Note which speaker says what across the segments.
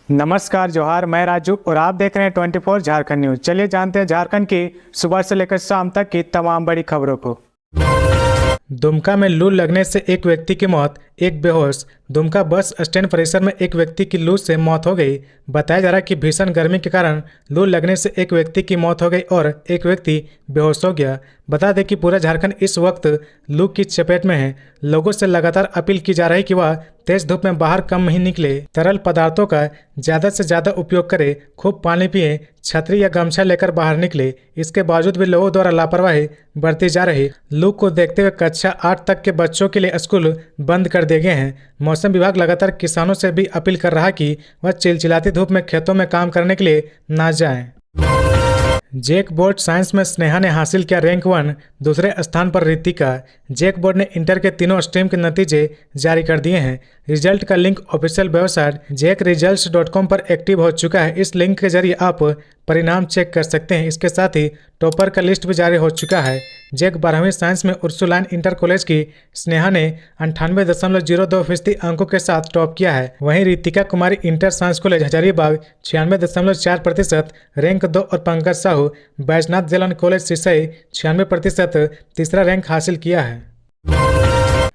Speaker 1: नमस्कार जोहार, मैं राजू और आप देख रहे हैं 24 झारखंड न्यूज। चलिए जानते हैं झारखंड की सुबह से लेकर शाम तक की तमाम बड़ी खबरों को। दुमका में लू लगने से एक व्यक्ति की मौत, एक बेहोश। दुमका बस स्टैंड परिसर में एक व्यक्ति की लू से मौत हो गई। बताया जा रहा है कि भीषण गर्मी के कारण लू लगने से एक व्यक्ति की मौत हो गई और एक व्यक्ति बेहोश हो गया। बता दें कि पूरा झारखंड इस वक्त लू की चपेट में है। लोगों से लगातार अपील की जा रही है कि वह तेज धूप में बाहर कम ही निकले, तरल पदार्थों का ज़्यादा से ज़्यादा उपयोग करें, खूब पानी पिए, छतरी या गमछा लेकर बाहर निकले। इसके बावजूद भी लोगों द्वारा लापरवाही बरती जा रही। लू को देखते हुए कक्षा 8 तक के बच्चों के लिए स्कूल बंद कर दिए गए हैं। मौसम विभाग लगातार किसानों से भी अपील कर रहा है कि वह चिलचिलाती धूप में खेतों में काम करने के लिए ना जाएं। जेक बोर्ड साइंस में स्नेहा ने हासिल किया रैंक 1, दूसरे स्थान पर रितिका। जेक बोर्ड ने इंटर के तीनों स्ट्रीम के नतीजे जारी कर दिए हैं। रिजल्ट का लिंक ऑफिशियल वेबसाइट jekresults.com पर एक्टिव हो चुका है। इस लिंक के जरिए आप परिणाम चेक कर सकते हैं। इसके साथ ही टॉपर का लिस्ट भी जारी हो चुका है। जेक 12वीं साइंस में उर्सुलाइन इंटर कॉलेज की स्नेहा ने 98.02% अंकों के साथ टॉप किया है। वहीं Ritika Kumari inter science college Hazaribagh 96.4%, rank 2 और पंकज साहू बैजनाथ जलन कॉलेज सिसई 96% तीसरा रैंक हासिल किया है।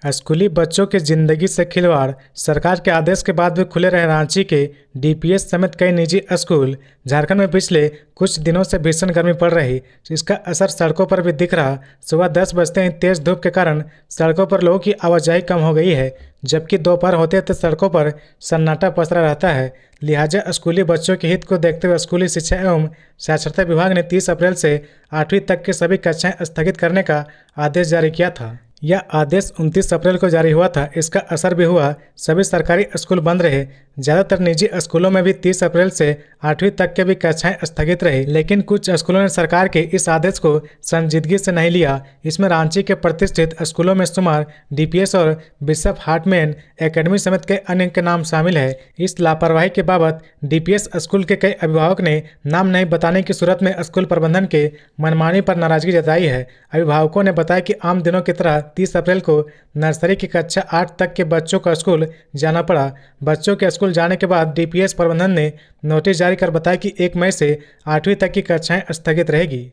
Speaker 1: स्कूली बच्चों की जिंदगी से खिलवाड़, सरकार के आदेश के बाद भी खुले रहे रांची के डीपीएस समेत कई निजी स्कूल। झारखंड में पिछले कुछ दिनों से भीषण गर्मी पड़ रही, इसका असर सड़कों पर भी दिख रहा। सुबह 10 बजते ही तेज धूप के कारण सड़कों पर लोगों की आवाजाही कम हो गई है, जबकि दोपहर होते तो सड़कों पर सन्नाटा पसरा रहता है। लिहाजा स्कूली बच्चों के हित को देखते हुए स्कूली शिक्षा एवं साक्षरता विभाग ने 30 अप्रैल से 8वीं तक की सभी कक्षाएं स्थगित करने का आदेश जारी किया था। यह आदेश 29 अप्रैल को जारी हुआ था। इसका असर भी हुआ, सभी सरकारी स्कूल बंद रहे। ज़्यादातर निजी स्कूलों में भी 30 अप्रैल से 8वीं तक के भी कक्षाएं स्थगित रही, लेकिन कुछ स्कूलों ने सरकार के इस आदेश को संजीदगी से नहीं लिया। इसमें रांची के प्रतिष्ठित स्कूलों में शुमार डीपीएस और बिशप हार्टमैन एकेडमी समेत कई अन्य के नाम शामिल है। इस लापरवाही के बाबत डीपीएस स्कूल के कई अभिभावक ने नाम नहीं बताने की सूरत में स्कूल प्रबंधन के मनमानी पर नाराजगी जताई है। अभिभावकों ने बताया कि आम दिनों की तरह 30 अप्रैल को नर्सरी की कक्षा 8 तक के बच्चों को स्कूल जाना पड़ा। बच्चों के स्कूल जाने के बाद डीपीएस प्रबंधन ने नोटिस जारी कर बताया कि 1 मई से 8वीं तक की कक्षाएं स्थगित रहेगी।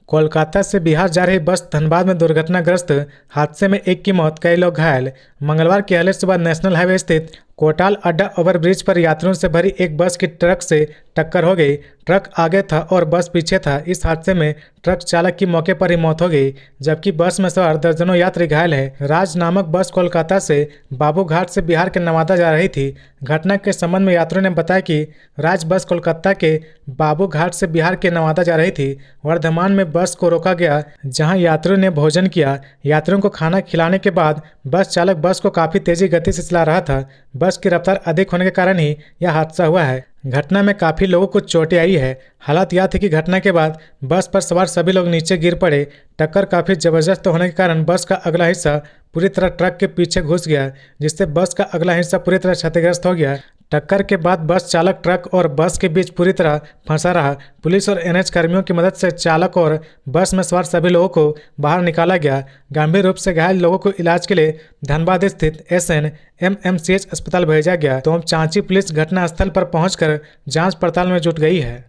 Speaker 1: कोलकाता से बिहार जा रही बस धनबाद में दुर्घटनाग्रस्त हादसे में एक की मौत, कई लोग घायल। मंगलवार की अहले सुबह नेशनल हाईवे स्थित कोटाल अड्डा ओवरब्रिज पर यात्रियों से भरी एक बस की ट्रक से टक्कर हो गई। ट्रक आगे था और बस पीछे था। इस हादसे में ट्रक चालक की मौके पर ही मौत हो गई, जबकि बस में सवार दर्जनों यात्री घायल हैं। राज नामक बस कोलकाता से बाबूघाट से बिहार के नवादा जा रही थी। घटना के संबंध में यात्रियों ने बताया कि राज बस कोलकाता के बाबूघाट से बिहार के नवादा जा रही थी। वर्धमान में बस को रोका गया, जहां यात्रियों ने भोजन किया। यात्रियों को खाना खिलाने के बाद बस चालक बस को काफ़ी तेजी गति से चला रहा था। बस की रफ्तार अधिक होने के कारण ही यह हादसा हुआ है। घटना में काफ़ी लोगों को चोटें आई है। हालात यह थी कि घटना के बाद बस पर सवार सभी लोग नीचे गिर पड़े। टक्कर काफ़ी जबरदस्त होने के कारण बस का अगला हिस्सा पूरी तरह ट्रक के पीछे घुस गया, जिससे बस का अगला हिस्सा पूरी तरह क्षतिग्रस्त हो गया। टक्कर के बाद बस चालक ट्रक और बस के बीच पूरी तरह फंसा रहा। पुलिस और एनएच कर्मियों की मदद से चालक और बस में सवार सभी लोगों को बाहर निकाला गया। गंभीर रूप से घायल लोगों को इलाज के लिए धनबाद स्थित SNMMCH अस्पताल भेजा गया। तो चांची पुलिस घटनास्थल पर पहुंचकर जांच पड़ताल में जुट गई है।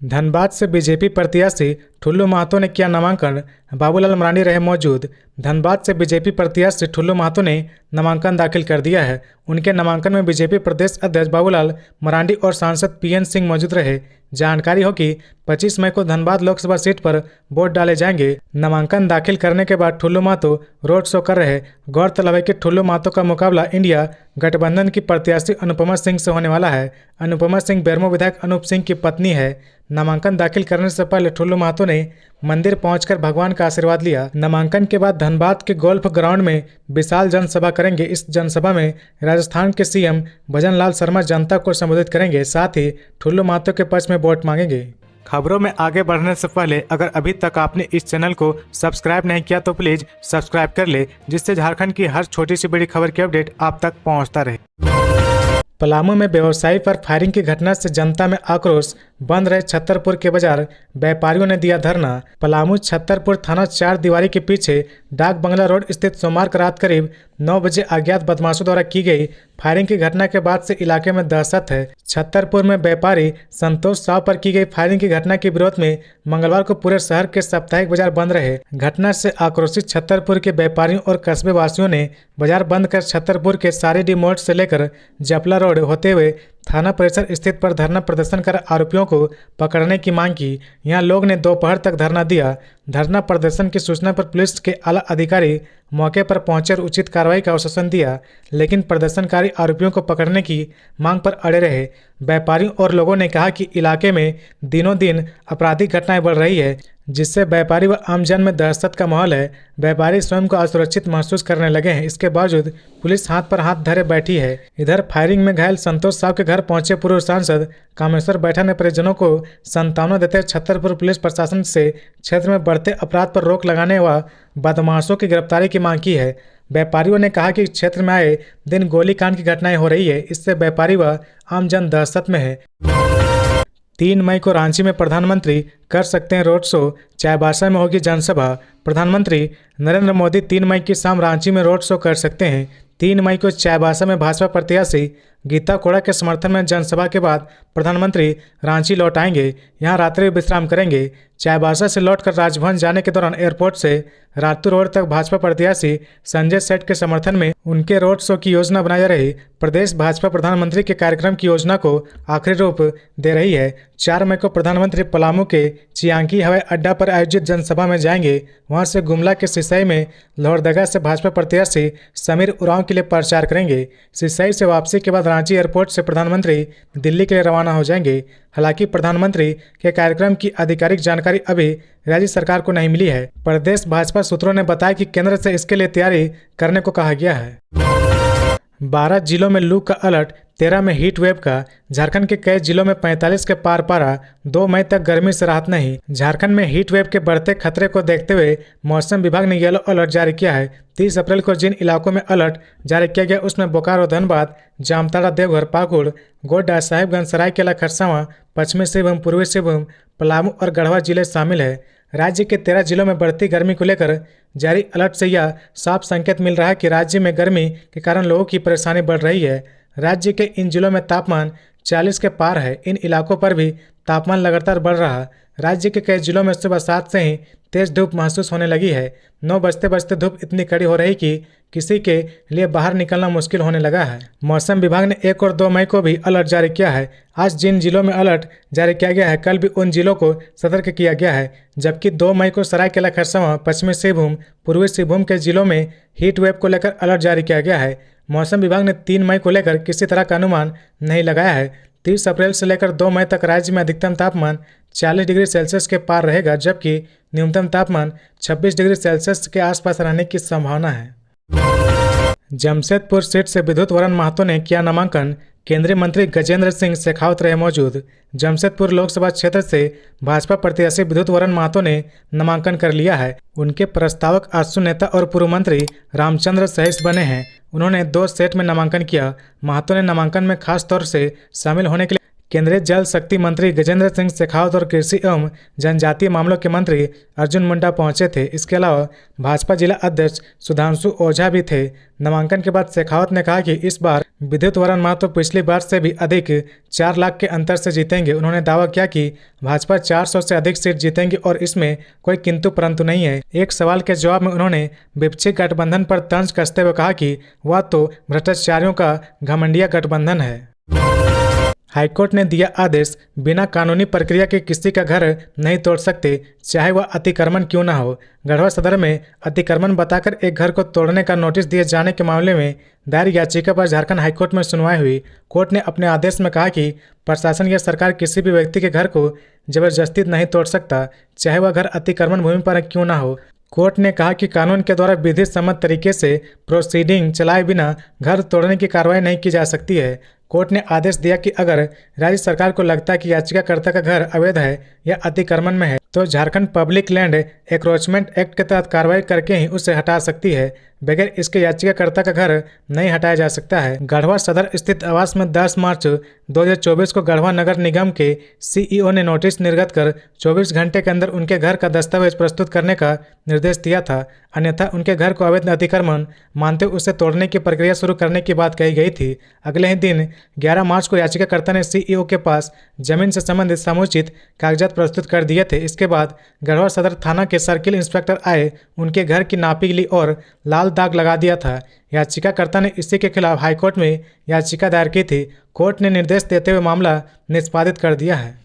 Speaker 1: धनबाद से बीजेपी प्रत्याशी ठुल्लू महतो ने किया नामांकन, बाबूलाल मरांडी रहे मौजूद। धनबाद से बीजेपी प्रत्याशी ठुल्लू महतो ने नामांकन दाखिल कर दिया है। उनके नामांकन में बीजेपी प्रदेश अध्यक्ष बाबूलाल मरांडी और सांसद PN सिंह मौजूद रहे। जानकारी हो कि 25 मई को धनबाद लोकसभा सीट पर वोट डाले जाएंगे। नामांकन दाखिल करने के बाद ठुल्लू महतो रोड शो कर रहे। गौरतलब है कि ठुल्लू महतो का मुकाबला इंडिया गठबंधन की प्रत्याशी अनुपमा सिंह से होने वाला है। अनुपमा सिंह बेरमो विधायक अनूप सिंह की पत्नी है। नामांकन दाखिल करने से पहले ठुल्लू महतो ने मंदिर पहुंचकर भगवान का आशीर्वाद लिया। नामांकन के बाद धनबाद के गोल्फ ग्राउंड में विशाल जनसभा करेंगे। इस जनसभा में राजस्थान के CM भजनलाल शर्मा जनता को संबोधित करेंगे। साथ ही ठुल्लू महतो के पक्ष में वोट मांगेंगे। खबरों में आगे बढ़ने से पहले अगर अभी तक आपने इस चैनल को सब्सक्राइब नहीं किया तो प्लीज सब्सक्राइब कर ले, जिससे झारखंड की हर छोटी सी बड़ी खबर की अपडेट आप तक पहुंचता रहे। पलामू में व्यवसायी पर फायरिंग की घटना से जनता में आक्रोश, बंद रहे छतरपुर के बाजार, व्यापारियों ने दिया धरना। पलामू छतरपुर थाना 4 दीवारी के पीछे डाक बंगला रोड स्थित सोमवार को रात करीब 9 बजे अज्ञात बदमाशों द्वारा की गई फायरिंग की घटना के बाद से इलाके में दहशत है। छतरपुर में व्यापारी संतोष साव पर की गई फायरिंग की घटना के विरोध में मंगलवार को पूरे शहर के साप्ताहिक बाजार बंद रहे। घटना से आक्रोशित छतरपुर के व्यापारियों और कस्बे वासियों ने बाजार बंद कर छतरपुर के सारी डी मोड़ से लेकर जपला रोड होते हुए थाना परिसर स्थित पर धरना प्रदर्शन कर आरोपियों को पकड़ने की मांग की। यहां लोग ने दोपहर तक धरना दिया। धरना प्रदर्शन की सूचना पर पुलिस के आला अधिकारी मौके पर पहुंचे और उचित कार्रवाई का आश्वासन दिया, लेकिन प्रदर्शनकारी आरोपियों को पकड़ने की मांग पर अड़े रहे। व्यापारियों और लोगों ने कहा कि इलाके में दिनों दिन आपराधिक घटनाएं बढ़ रही है, जिससे व्यापारी व आमजन में दहशत का माहौल है। व्यापारी स्वयं को असुरक्षित महसूस करने लगे हैं। इसके बावजूद पुलिस हाथ पर हाथ धरे बैठी है। इधर फायरिंग में घायल संतोष साव के घर पहुंचे पूर्व सांसद कामेश्वर बैठा ने परिजनों को सांत्वना देते हुए छतरपुर पुलिस प्रशासन से क्षेत्र में बढ़ते अपराध पर रोक लगाने व बदमाशों की गिरफ्तारी की मांग की है। व्यापारियों ने कहा कि क्षेत्र में आए दिन गोलीकांड की घटनाएं हो रही है, इससे व्यापारी व आमजन दहशत में है। 3 मई को रांची में प्रधानमंत्री कर सकते हैं रोड शो, चाईबासा में होगी जनसभा। प्रधानमंत्री नरेंद्र मोदी 3 मई की शाम रांची में रोड शो कर सकते हैं। 3 मई को चाईबासा में भाजपा प्रत्याशी गीता कोड़ा के समर्थन में जनसभा के बाद प्रधानमंत्री रांची लौट आएंगे। यहां रात्रि विश्राम करेंगे। चाईबासा से लौटकर राजभवन जाने के दौरान एयरपोर्ट से रातू रोड तक भाजपा प्रत्याशी संजय सेठ के समर्थन में उनके रोड शो की योजना बनाई जा रही। प्रदेश भाजपा प्रधानमंत्री के कार्यक्रम की योजना को आखिरी रूप दे रही है। 4 मई को प्रधानमंत्री पलामू के चियांकी हवाई अड्डा पर आयोजित जनसभा में जाएंगे। वहां से गुमला के सिसई में लोहरदगा से भाजपा प्रत्याशी समीर उरांव के लिए प्रचार करेंगे। सिसई से वापसी के बाद रांची एयरपोर्ट से प्रधानमंत्री दिल्ली के लिए रवाना हो जाएंगे। हालांकि प्रधानमंत्री के कार्यक्रम की आधिकारिक जानकारी अभी राज्य सरकार को नहीं मिली है। प्रदेश भाजपा सूत्रों ने बताया कि केंद्र से इसके लिए तैयारी करने को कहा गया है। 12 जिलों में लू का अलर्ट, 13 में हीट वेव का। झारखंड के कई जिलों में 45 के पार पारा। 2 मई तक गर्मी से राहत नहीं। झारखंड में हीट वेव के बढ़ते खतरे को देखते हुए मौसम विभाग ने येलो अलर्ट जारी किया है। 30 अप्रैल को जिन इलाकों में अलर्ट जारी किया गया उसमें बोकारो, धनबाद, जामताड़ा, देवघर, पाकुड़, गोड्डा, साहिबगंज, सरायकेला, खरसावां, पश्चिमी सिंहभूम, पूर्वी सिंहभूम, पलामू और गढ़वा जिले शामिल है। राज्य के 13 जिलों में बढ़ती गर्मी को लेकर जारी अलर्ट से यह साफ संकेत मिल रहा है कि राज्य में गर्मी के कारण लोगों की परेशानी बढ़ रही है। राज्य के इन जिलों में तापमान 40 के पार है। इन इलाकों पर भी तापमान लगातार बढ़ रहा है। राज्य के कई जिलों में सुबह 7 से ही तेज धूप महसूस होने लगी है। 9 बजते बजते धूप इतनी कड़ी हो रही कि किसी के लिए बाहर निकलना मुश्किल होने लगा है। मौसम विभाग ने 1 और 2 मई को भी अलर्ट जारी किया है। आज जिन जिलों में अलर्ट जारी किया गया है, कल भी उन जिलों को सतर्क किया गया है। जबकि 2 मई को सरायकेला, खरसावां, पश्चिमी सिंहभूम, पूर्वी सिंहभूम के जिलों में हीट वेव को लेकर अलर्ट जारी किया गया है। मौसम विभाग ने 3 मई को लेकर किसी तरह का अनुमान नहीं लगाया है। 30 अप्रैल से लेकर 2 मई तक राज्य में अधिकतम तापमान 40 डिग्री सेल्सियस के पार रहेगा, जबकि न्यूनतम तापमान 26 डिग्री सेल्सियस के आसपास रहने की संभावना है। जमशेदपुर सीट से विद्युत वरण महतो ने किया नामांकन। केंद्रीय मंत्री गजेंद्र सिंह शेखावत रहे मौजूद। जमशेदपुर लोकसभा क्षेत्र से भाजपा प्रत्याशी विद्युत वरण महतो ने नामांकन कर लिया है। उनके प्रस्तावक आजसू नेता और पूर्व मंत्री रामचंद्र सहिस बने हैं। उन्होंने 2 सेट में नामांकन किया। महतो ने नामांकन में खास तौर से शामिल होने के लिए केंद्रीय जल शक्ति मंत्री गजेंद्र सिंह शेखावत और कृषि एवं जनजातीय मामलों के मंत्री अर्जुन मुंडा पहुंचे थे। इसके अलावा भाजपा जिला अध्यक्ष सुधांशु ओझा भी थे। नामांकन के बाद शेखावत ने कहा कि इस बार विद्युत वरण महतो पिछली बार से भी अधिक 4 लाख के अंतर से जीतेंगे। उन्होंने दावा किया कि भाजपा 400 से अधिक सीट जीतेंगी और इसमें कोई किंतु परंतु नहीं है। एक सवाल के जवाब में उन्होंने विपक्षी गठबंधन पर तंज कसते हुए कहा कि वह तो भ्रष्टाचारियों का घमंडिया गठबंधन है। हाईकोर्ट ने दिया आदेश, बिना कानूनी प्रक्रिया के किसी का घर नहीं तोड़ सकते, चाहे वह अतिक्रमण क्यों न हो। गढ़वा सदर में अतिक्रमण बताकर एक घर को तोड़ने का नोटिस दिए जाने के मामले में दायर याचिका पर झारखंड हाईकोर्ट में सुनवाई हुई। कोर्ट ने अपने आदेश में कहा कि प्रशासन या सरकार किसी भी व्यक्ति के घर को जबरदस्ती नहीं तोड़ सकता, चाहे वह घर अतिक्रमण भूमि पर क्यों न हो। कोर्ट ने कहा कि कानून के द्वारा विधि सम्मत तरीके से प्रोसीडिंग चलाए बिना घर तोड़ने की कार्रवाई नहीं की जा सकती है। कोर्ट ने आदेश दिया कि अगर राज्य सरकार को लगता है कि याचिकाकर्ता का घर अवैध है या अतिक्रमण में है तो Jharkhand public land encroachment act के तहत कार्रवाई करके ही उसे हटा सकती है। बगैर इसके याचिकाकर्ता का घर नहीं हटाया जा सकता है। गढ़वा सदर स्थित आवास में 10 मार्च 2024 को गढ़वा नगर निगम के सीईओ ने नोटिस निर्गत कर 24 घंटे के अंदर उनके घर का दस्तावेज प्रस्तुत करने का निर्देश दिया था, अन्यथा उनके घर को अवैध अतिक्रमण मानते उसे तोड़ने की प्रक्रिया शुरू करने की बात कही गई थी। अगले ही दिन 11 मार्च को याचिकाकर्ता ने सीईओ के पास जमीन से संबंधित समुचित कागजात प्रस्तुत कर दिए थे। इसके बाद गढ़वा सदर थाना के सर्किल इंस्पेक्टर आए, उनके घर की नापी ली और लाल दाग लगा दिया था। याचिकाकर्ता ने इसी के खिलाफ हाईकोर्ट में याचिका दायर की थी। कोर्ट ने निर्देश देते हुए मामला निष्पादित कर दिया है।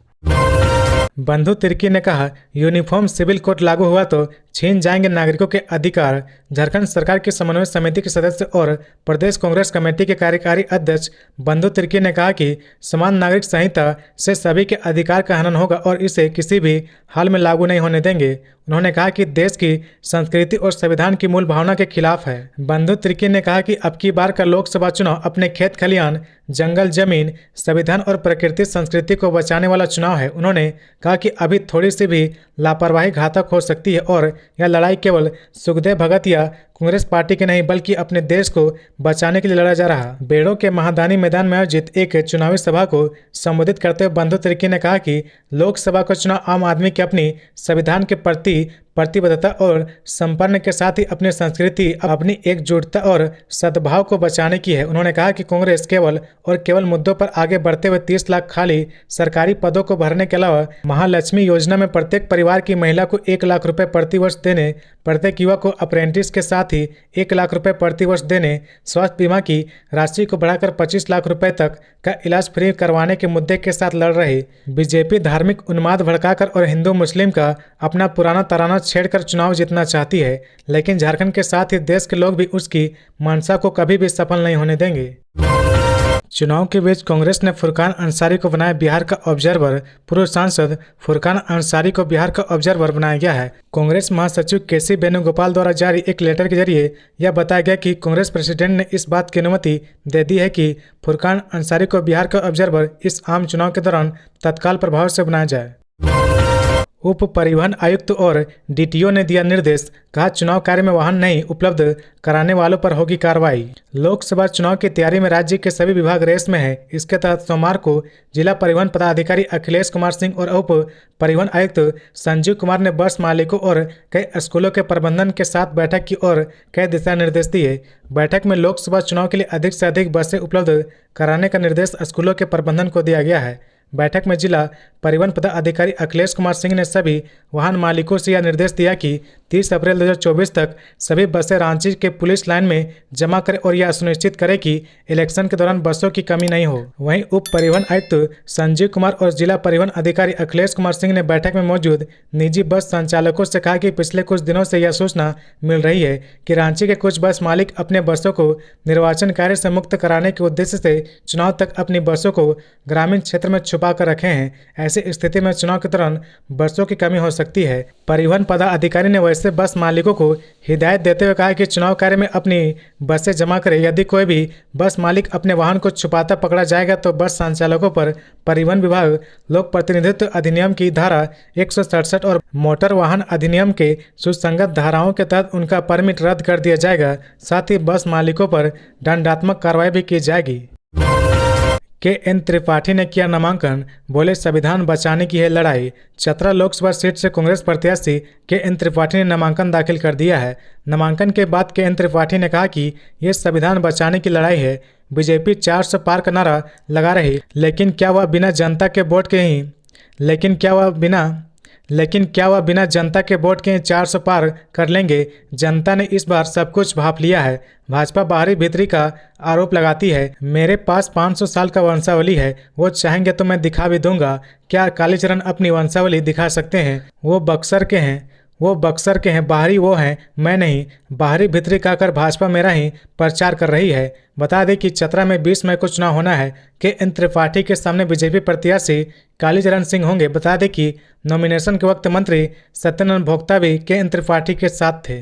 Speaker 1: बंधु तिर्की ने कहा, यूनिफॉर्म सिविल कोड लागू हुआ तो छीन जाएंगे नागरिकों के अधिकार। झारखंड सरकार की समन्वय समिति के सदस्य और प्रदेश कांग्रेस कमेटी के कार्यकारी अध्यक्ष बंधु तिर्की ने कहा कि समान नागरिक संहिता से सभी के अधिकार का हनन होगा और इसे किसी भी हाल में लागू नहीं होने देंगे। उन्होंने कहा कि देश की संस्कृति और संविधान की मूल भावना के खिलाफ है। बंधु तिर्की ने कहा कि अब की बार का लोकसभा चुनाव अपने खेत खलियान, जंगल जमीन, संविधान और प्रकृति संस्कृति को बचाने वाला चुनाव है। उन्होंने कहा कि अभी थोड़ी सी भी लापरवाही घातक हो सकती है और यह लड़ाई केवल सुखदेव भगत या कांग्रेस पार्टी के नहीं बल्कि अपने देश को बचाने के लिए लड़ा जा रहा। बेड़ो के महादानी मैदान में आयोजित एक चुनावी सभा को संबोधित करते हुए बंधु तिर्की ने कहा कि लोकसभा का चुनाव आम आदमी के अपनी संविधान के प्रति प्रतिबद्धता और संपन्न के साथ ही अपनी संस्कृति, अपनी एकजुटता और सद्भाव को बचाने की है। उन्होंने कहा कि कांग्रेस केवल और केवल मुद्दों पर आगे बढ़ते हुए 30 लाख खाली सरकारी पदों को भरने के अलावा महालक्ष्मी योजना में प्रत्येक परिवार की महिला को 1 लाख रुपए प्रति वर्ष देने, प्रत्येक युवा को अप्रेंटिस के साथ ही 1 लाख रुपए प्रति वर्ष देने, स्वास्थ्य बीमा की राशि को बढ़ाकर 25 लाख रुपए तक का इलाज फ्री करवाने के मुद्दे के साथ लड़ रही बीजेपी धार्मिक उन्माद भड़काकर और हिंदू मुस्लिम का अपना पुराना तराना छेड़कर चुनाव जीतना चाहती है, लेकिन झारखंड के साथ ही देश के लोग भी उसकी मंशा को कभी भी सफल नहीं होने देंगे। चुनाव के बीच कांग्रेस ने फुरकान अंसारी को बनाया बिहार का ऑब्जर्वर। पूर्व सांसद फुरकान अंसारी को बिहार का ऑब्जर्वर बनाया गया है। कांग्रेस महासचिव केसी वेणुगोपाल द्वारा जारी एक लेटर के जरिए यह बताया गया कि कांग्रेस प्रेसिडेंट ने इस बात की अनुमति दे दी है कि फुरकान अंसारी को बिहार का ऑब्जर्वर इस आम चुनाव के दौरान तत्काल प्रभाव से बनाया जाए। उप परिवहन आयुक्त और डीटीओ ने दिया निर्देश, कहा चुनाव कार्य में वाहन नहीं उपलब्ध कराने वालों पर होगी कार्रवाई। लोकसभा चुनाव की तैयारी में राज्य के सभी विभाग रेस में है। इसके तहत सोमवार को जिला परिवहन पदाधिकारी अखिलेश कुमार सिंह और उप परिवहन आयुक्त संजीव कुमार ने बस मालिकों और कई स्कूलों के प्रबंधन के साथ बैठक की और कई दिशा निर्देश दिए। बैठक में लोकसभा चुनाव के लिए अधिक से अधिक बसें उपलब्ध कराने का निर्देश स्कूलों के प्रबंधन को दिया गया है। बैठक में जिला परिवहन पदाधिकारी अखिलेश कुमार सिंह ने सभी वाहन मालिकों से यह निर्देश दिया कि 30 अप्रैल 2024 तक सभी बसें रांची के पुलिस लाइन में जमा करें और यह सुनिश्चित करें कि इलेक्शन के दौरान बसों की कमी नहीं हो। वहीं उप परिवहन आयुक्त संजीव कुमार और जिला परिवहन अधिकारी अखिलेश कुमार सिंह ने बैठक में मौजूद निजी बस संचालकों से कहा कि पिछले कुछ दिनों से यह सूचना मिल रही है कि रांची के कुछ बस मालिक अपने बसों को निर्वाचन कार्य से मुक्त कराने के उद्देश्य से चुनाव तक अपनी बसों को ग्रामीण क्षेत्र में छुपा कर रखे हैं। ऐसी स्थिति में चुनाव के दौरान बसों की कमी हो सकती है। परिवहन पदाधिकारी ने वैसे बस मालिकों को हिदायत देते हुए कहा कि चुनाव कार्य में अपनी बसें जमा करें। यदि कोई भी बस मालिक अपने वाहन को छुपाता पकड़ा जाएगा तो बस संचालकों पर परिवहन विभाग लोक प्रतिनिधित्व अधिनियम की धारा 167 और मोटर वाहन अधिनियम के सुसंगत धाराओं के तहत उनका परमिट रद्द कर दिया जाएगा। साथ ही बस मालिकों पर दंडात्मक कार्रवाई भी की जाएगी। के.एन. त्रिपाठी ने किया नामांकन, बोले संविधान बचाने की है लड़ाई। चतरा लोकसभा सीट से कांग्रेस प्रत्याशी के.एन. त्रिपाठी ने नामांकन दाखिल कर दिया है। नामांकन के बाद के.एन. त्रिपाठी ने कहा कि ये संविधान बचाने की लड़ाई है। बीजेपी 400 पार का नारा लगा रही, लेकिन क्या वह बिना जनता के वोट के ही बिना जनता के वोट के 400 पार कर लेंगे। जनता ने इस बार सब कुछ भांप लिया है। भाजपा बाहरी भीतरी का आरोप लगाती है। मेरे पास 500 साल का वंशावली है, वो चाहेंगे तो मैं दिखा भी दूंगा। क्या कालीचरण अपनी वंशावली दिखा सकते हैं? वो बक्सर के हैं, बाहरी वो हैं, मैं नहीं। बाहरी भीतरी कहकर भाजपा मेरा ही प्रचार कर रही है। बता दें कि चतरा में 20 मई को चुनाव होना है। के.एन. त्रिपाठी के सामने बीजेपी प्रत्याशी कालीचरण सिंह होंगे। बता दें कि नॉमिनेशन के वक्त मंत्री सत्यानंद भोक्ता भी के.एन. त्रिपाठी के साथ थे।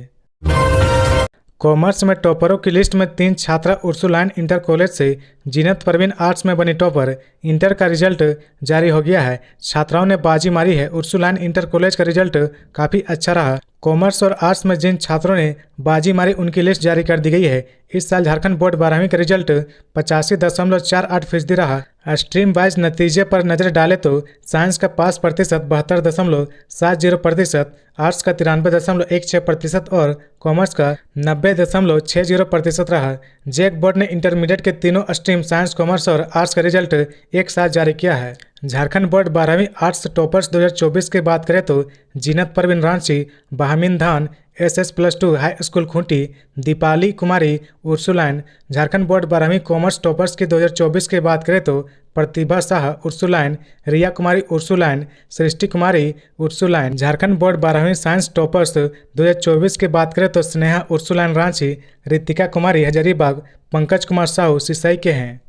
Speaker 1: कॉमर्स में टॉपरों की लिस्ट में 3 छात्रा उर्सुलाइन इंटर कॉलेज से जीनत परवीन आर्ट्स में बनी टॉपर। इंटर का रिजल्ट जारी हो गया है। छात्राओं ने बाजी मारी है। उर्सुलाइन इंटर कॉलेज का रिजल्ट काफ़ी अच्छा रहा। कॉमर्स और आर्ट्स में जिन छात्रों ने बाजी मारी उनकी लिस्ट जारी कर दी गई है। इस साल झारखंड बोर्ड 12वीं का रिजल्ट 85.48% रहा। स्ट्रीम वाइज नतीजे पर नजर डालें तो साइंस का पास प्रतिशत 72.70%, आर्ट्स का 93.16% और कॉमर्स का 90.60% रहा। जैक बोर्ड ने इंटरमीडिएट के तीनों स्ट्रीम साइंस, कॉमर्स और आर्ट्स का रिजल्ट एक साथ जारी किया है। झारखंड बोर्ड 12वीं आर्ट्स टॉपर्स 2024 की बात करें तो जीनत परवीन रांची, बहामिन धान SS+2 high school Khunti, Deepali Kumari Ursuline. Jharkhand board 12वीं कॉमर्स टॉपर्स की 2024 की बात करें तो Pratibha Shah Ursuline, Riya Kumari Ursuline, Srishti Kumari Ursuline. Jharkhand board 12वीं साइंस टॉपर्स 2024 की बात करें तो स्नेहा उर्सुलाइन रांची, रितिका कुमारी हजारीबाग, पंकज कुमार साहू सिसई के हैं।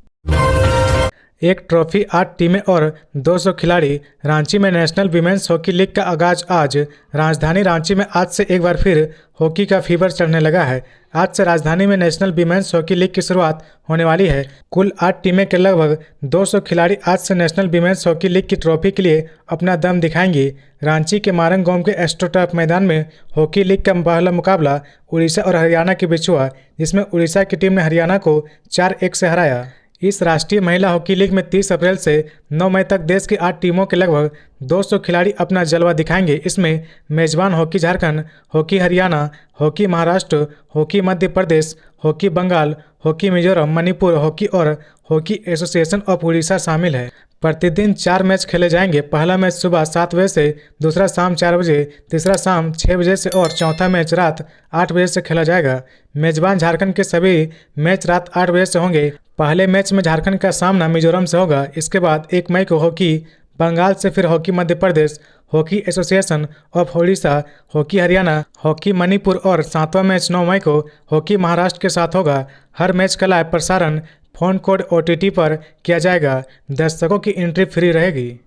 Speaker 1: एक ट्रॉफी, 8 टीमें और 200 खिलाड़ी। रांची में नेशनल वीमेंस हॉकी लीग का आगाज आज। राजधानी रांची में आज से एक बार फिर हॉकी का फीवर चढ़ने लगा है। आज से राजधानी में नेशनल वीमेंस हॉकी लीग की शुरुआत होने वाली है। कुल 8 टीमें के लगभग 200 खिलाड़ी आज से नेशनल वीमेंस हॉकी लीग की ट्रॉफी के लिए अपना दम दिखाएंगे। रांची के मारंग गांव के एस्ट्रोटर्फ मैदान में हॉकी लीग का पहला मुकाबला उड़ीसा और हरियाणा के बीच हुआ, जिसमें उड़ीसा की टीम ने हरियाणा को 4-1 से हराया। इस राष्ट्रीय महिला हॉकी लीग में 30 अप्रैल से 9 मई तक देश की 8 टीमों के लगभग 200 खिलाड़ी अपना जलवा दिखाएंगे। इसमें मेजबान hockey Jharkhand, hockey Haryana, hockey Maharashtra, hockey Madhya Pradesh, hockey Bengal, hockey Mizoram, Manipur hockey और हॉकी एसोसिएशन ऑफ उड़ीसा शामिल है। प्रतिदिन 4 मैच खेले जाएंगे। पहला मैच सुबह 7 बजे से, दूसरा शाम 4 बजे, तीसरा शाम 6 बजे से और चौथा मैच रात 8 बजे से खेला जाएगा। मेजबान झारखंड के सभी मैच रात 8 बजे से होंगे। पहले मैच में झारखंड का सामना मिजोरम से होगा। इसके बाद 1 मई को हॉकी बंगाल से, फिर hockey Madhya Pradesh, hockey association of Orissa, hockey Haryana, hockey Manipur और 7वां मैच 9 मई को हॉकी महाराष्ट्र के साथ होगा। हर मैच का लाइव प्रसारण फोन कोड OTT पर किया जाएगा। दर्शकों की एंट्री फ्री रहेगी।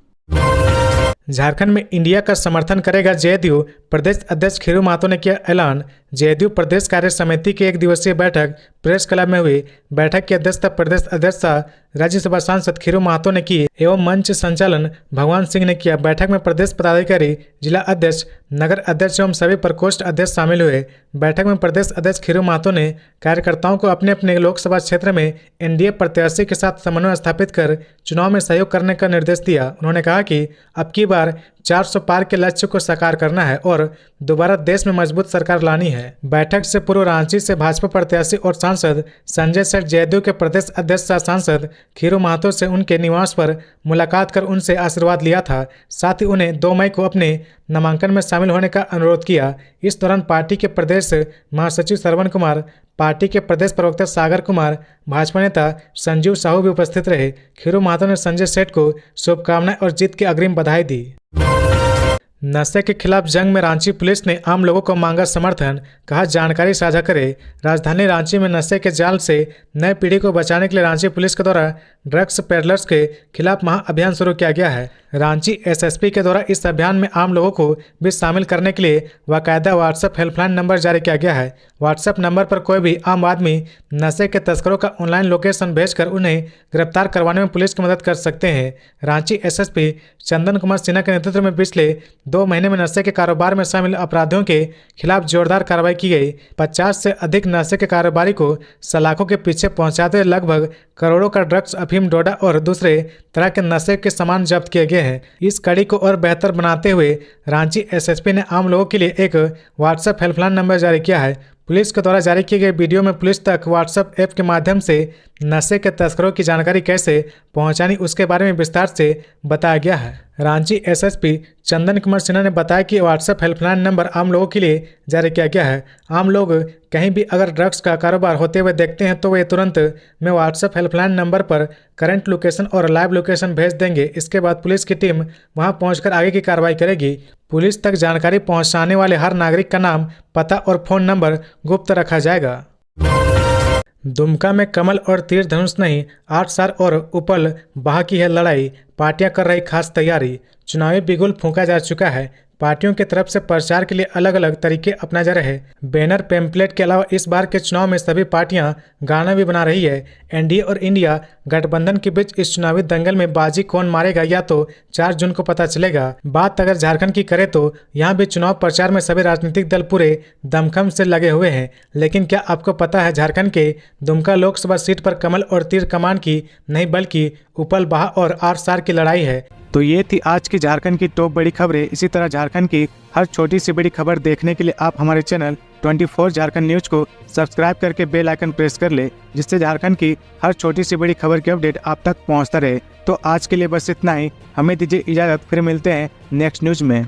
Speaker 1: झारखंड में इंडिया का समर्थन करेगा JDU, प्रदेश अध्यक्ष खीरू महतो ने किया ऐलान। JDU प्रदेश कार्य समिति की 1 दिवसीय बैठक प्रेस क्लब में हुई। बैठक की अध्यक्षता प्रदेश अध्यक्ष राज्यसभा सांसद खीरू महतो ने की एवं मंच संचालन भगवान सिंह ने किया। बैठक में प्रदेश पदाधिकारी, जिला अध्यक्ष, नगर अध्यक्ष एवं सभी प्रकोष्ठ अध्यक्ष शामिल हुए। बैठक में प्रदेश अध्यक्ष खीरू महतो ने कार्यकर्ताओं को अपने अपने लोकसभा क्षेत्र में NDA प्रत्याशी के साथ समन्वय स्थापित कर चुनाव में सहयोग करने का निर्देश दिया। उन्होंने कहा कि अब की बार 400 पार के लक्ष्य को साकार करना है और दोबारा देश में मजबूत सरकार लानी है। बैठक से पूर्व रांची से भाजपा प्रत्याशी और सांसद संजय सेठ JDU के प्रदेश अध्यक्ष सांसद खीरू महतो से उनके निवास पर मुलाकात कर उनसे आशीर्वाद लिया था। साथ ही उन्हें 2 मई को अपने नामांकन में शामिल होने का अनुरोध किया। इस दौरान पार्टी के प्रदेश महासचिव श्रवण कुमार, पार्टी के प्रदेश प्रवक्ता सागर कुमार, भाजपा नेता संजीव साहू भी उपस्थित रहे। खीरू महतो ने संजय सेठ को शुभकामनाएं और जीत की अग्रिम बधाई दी। नशे के खिलाफ जंग में रांची पुलिस ने आम लोगों को मांगा समर्थन। कहा, जानकारी साझा करें। राजधानी रांची में नशे के जाल से नई पीढ़ी को बचाने के लिए रांची पुलिस के द्वारा ड्रग्स पेडलर्स के खिलाफ महाअभियान शुरू किया गया है। रांची SSP के द्वारा इस अभियान में आम लोगों को भी शामिल करने के लिए बाकायदा WhatsApp हेल्पलाइन नंबर जारी किया गया है। WhatsApp नंबर पर कोई भी आम आदमी नशे के तस्करों का ऑनलाइन लोकेशन भेजकर उन्हें गिरफ्तार करवाने में पुलिस की मदद कर सकते हैं। रांची SSP चंदन कुमार सिन्हा के नेतृत्व में पिछले 2 महीने में नशे के कारोबार में शामिल अपराधियों के खिलाफ जोरदार कार्रवाई की गई। 50 से अधिक नशे के कारोबारी को सलाखों के पीछे पहुंचाते हुए लगभग करोड़ों का ड्रग्स, अफीम, डोडा और दूसरे तरह के नशे के सामान जब्त किए गए हैं। इस कड़ी को और बेहतर बनाते हुए रांची SSP ने आम लोगों के लिए एक WhatsApp हेल्पलाइन नंबर जारी किया है। पुलिस के द्वारा जारी किए गए वीडियो में पुलिस तक WhatsApp ऐप के माध्यम से नशे के तस्करों की जानकारी कैसे पहुंचानी उसके बारे में विस्तार से बताया गया है। रांची SSP चंदन कुमार सिन्हा ने बताया कि WhatsApp हेल्पलाइन नंबर आम लोगों के लिए जारी किया गया है। आम लोग कहीं भी अगर ड्रग्स का कारोबार होते हुए देखते हैं तो वे तुरंत में WhatsApp हेल्पलाइन नंबर पर करंट लोकेशन और लाइव लोकेशन भेज देंगे। इसके बाद पुलिस की टीम वहां पहुंचकर आगे की कार्रवाई करेगी। पुलिस तक जानकारी पहुंचाने वाले हर नागरिक का नाम, पता और फोन नंबर गुप्त रखा जाएगा। दुमका में कमल और तीर धनुष नहीं, 8 साल और उपल बाह की है लड़ाई। पार्टियां कर रही खास तैयारी। चुनावी बिगुल फूंका जा चुका है। पार्टियों की तरफ से प्रचार के लिए अलग अलग तरीके अपनाए जा रहे हैं। बैनर पैम्पलेट के अलावा इस बार के चुनाव में सभी पार्टियां गाना भी बना रही है। एनडीए और इंडिया गठबंधन के बीच इस चुनावी दंगल में बाजी कौन मारेगा या तो 4 जून को पता चलेगा। बात अगर झारखंड की करें तो यहाँ भी चुनाव प्रचार में सभी राजनीतिक दल पूरे दमखम से लगे हुए हैं। लेकिन क्या आपको पता है झारखंड के दुमका लोकसभा सीट पर कमल और तीर कमान की नहीं बल्कि उपल बहा और आर सार की लड़ाई है। तो ये थी आज की झारखंड की टॉप बड़ी खबरें। इसी तरह झारखंड की हर छोटी सी बड़ी खबर देखने के लिए आप हमारे चैनल 24 झारखंड न्यूज को सब्सक्राइब करके बेल आइकन प्रेस कर ले, जिससे झारखंड की हर छोटी सी बड़ी खबर की अपडेट आप तक पहुंचता रहे। तो आज के लिए बस इतना ही, हमें दीजिए इजाजत, फिर मिलते हैं नेक्स्ट न्यूज में।